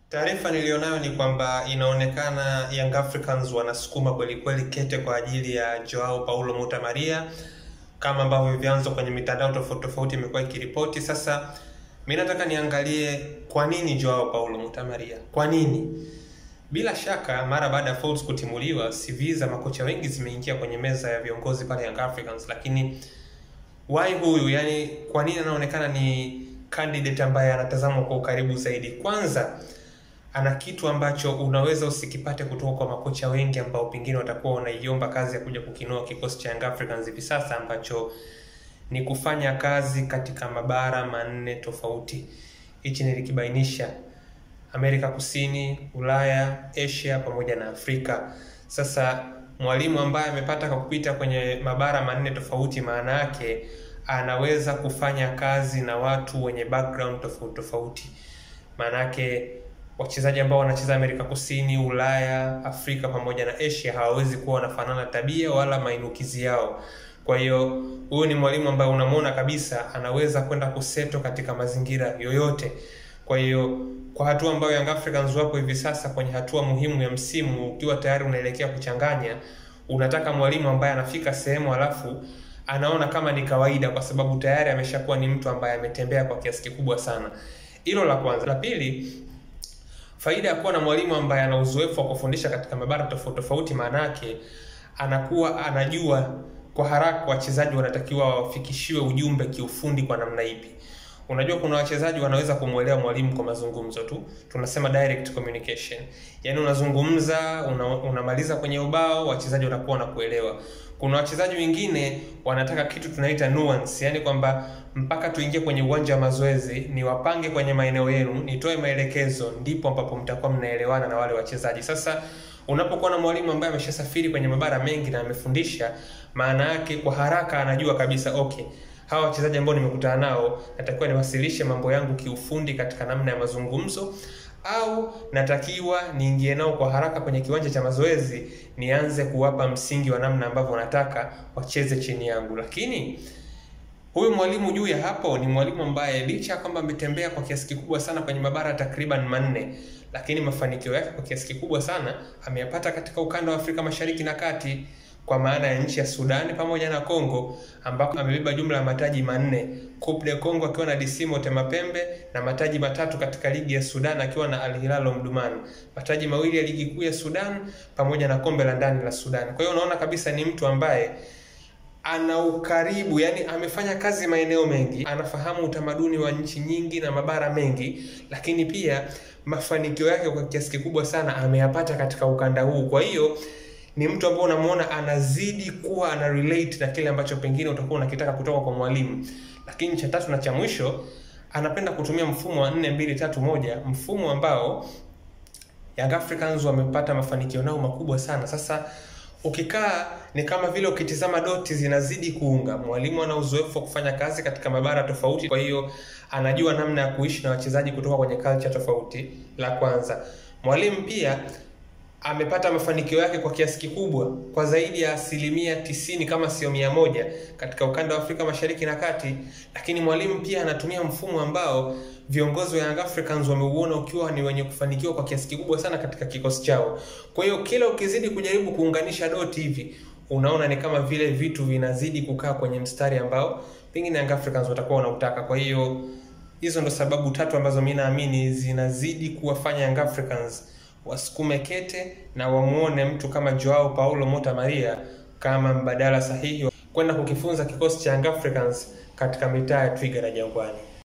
Taarifa nilionayo ni kwamba inaonekana Young Africans wanasukuma kweli kete kwa ajili ya Joao Paulo Muta Maria, kama ambavyo vyanzo kwenye mitandao tofauti imekuwa ikiripoti. Sasa mimi nataka niangalie kwa nini Joao Paulo Muta Maria? Kwa nini? Bila shaka mara baada ya Folz kutimuliwa, CV za makocha wengi zimeingia kwenye meza ya viongozi pale Young Africans, lakini why huyu? Yani kwa nini anaonekana ni candidate ambaye anatazamwa kwa ukaribu zaidi? Kwanza, ana kitu ambacho unaweza usikipate kutoka kwa makocha wengi ambao pengine watakuwa wanaiomba kazi ya kuja kukinua kikosi cha Young Africans hivi sasa, ambacho ni kufanya kazi katika mabara manne tofauti. Hichi nilikibainisha: Amerika Kusini, Ulaya, Asia pamoja na Afrika. Sasa mwalimu ambaye amepata kwa kupita kwenye mabara manne tofauti, maana yake anaweza kufanya kazi na watu wenye background tofauti. Maana yake wachezaji ambao wanacheza Amerika Kusini, Ulaya, Afrika pamoja na Asia hawawezi kuwa wanafanana tabia wala mainukizi yao. Kwa hiyo huyu ni mwalimu ambaye unamuona kabisa anaweza kwenda kuseto katika mazingira yoyote. Kwa hiyo kwa hatua ambayo Young Africans wapo hivi sasa, kwenye hatua muhimu ya msimu, ukiwa tayari unaelekea kuchanganya, unataka mwalimu ambaye anafika sehemu alafu anaona kama ni kawaida, kwa sababu tayari ameshakuwa ni mtu ambaye ametembea kwa kiasi kikubwa sana. Hilo la kwanza. La pili, faida ya kuwa na mwalimu ambaye ana uzoefu wa kufundisha katika mabara tofauti, maana yake anakuwa anajua kwa haraka wachezaji wanatakiwa wafikishiwe ujumbe kiufundi kwa namna ipi. Unajua kuna wachezaji wanaweza kumuelewa mwalimu kwa mazungumzo tu, tunasema direct communication. Yaani unazungumza, unamaliza kwenye ubao, wachezaji wanakuwa wanakuelewa. Kuna wachezaji wengine wanataka kitu tunaita nuance, yani kwamba mpaka tuingie kwenye uwanja wa mazoezi, ni wapange kwenye maeneo yenu, nitoe maelekezo, ndipo ambapo mtakuwa mnaelewana na wale wachezaji. Sasa unapokuwa na mwalimu ambaye ameshasafiri kwenye mabara mengi na amefundisha, maana yake kwa haraka anajua kabisa, okay, hawa wachezaji ambao nimekutana nao natakiwa niwasilishe mambo yangu kiufundi katika namna ya mazungumzo, au natakiwa niingie nao kwa haraka kwenye kiwanja cha mazoezi nianze kuwapa msingi wa namna ambavyo nataka wacheze chini yangu. Lakini huyu mwalimu juu ya hapo ni mwalimu ambaye licha kwamba ametembea kwa kiasi kikubwa sana kwenye mabara takriban manne, lakini mafanikio yake kwa kiasi kikubwa sana ameyapata katika ukanda wa Afrika Mashariki na Kati, kwa maana ya nchi ya Sudan pamoja na Kongo, ambako amebeba jumla ya mataji 4. Coupe de Congo akiwa na DC Motema Pembe, na mataji 3 katika ligi ya Sudan akiwa na Al Hilal Omdurman, mataji 2 ya ligi kuu ya Sudan pamoja na kombe la ndani la Sudan. Kwa hiyo unaona kabisa ni mtu ambaye ana ukaribu, yani amefanya kazi maeneo mengi, anafahamu utamaduni wa nchi nyingi na mabara mengi, lakini pia mafanikio yake kwa kiasi kikubwa sana ameyapata katika ukanda huu. Kwa hiyo ni mtu ambaye unamuona anazidi kuwa ana relate na kile ambacho pengine utakuwa unakitaka kutoka kwa mwalimu. Lakini cha tatu na cha mwisho, anapenda kutumia mfumo wa 4-2-3-1, mfumo ambao Young Africans wamepata mafanikio nao makubwa sana. Sasa ukikaa ni kama vile ukitizama doti zinazidi kuunga. Mwalimu ana uzoefu wa kufanya kazi katika mabara tofauti, kwa hiyo anajua namna ya kuishi na wachezaji kutoka kwenye culture tofauti. La kwanza, mwalimu pia amepata mafanikio yake kwa kiasi kikubwa, kwa zaidi ya 90% kama sio 100 katika ukanda wa Afrika Mashariki na Kati. Lakini mwalimu pia anatumia mfumo ambao viongozi wa Young Africans wameuona ukiwa ni wenye kufanikiwa kwa kiasi kikubwa sana katika kikosi chao. Kwa hiyo kila ukizidi kujaribu kuunganisha doti hivi, unaona ni kama vile vitu vinazidi kukaa kwenye mstari ambao pengine Young Africans watakuwa wanautaka. Kwa hiyo hizo ndo sababu tatu ambazo mimi naamini zinazidi kuwafanya Young Africans wasukume kete na wamuone mtu kama Joao Paulo Muta Maria kama mbadala sahihi kwenda kukifunza kikosi cha Young Africans katika mitaa ya Twiga na Jangwani.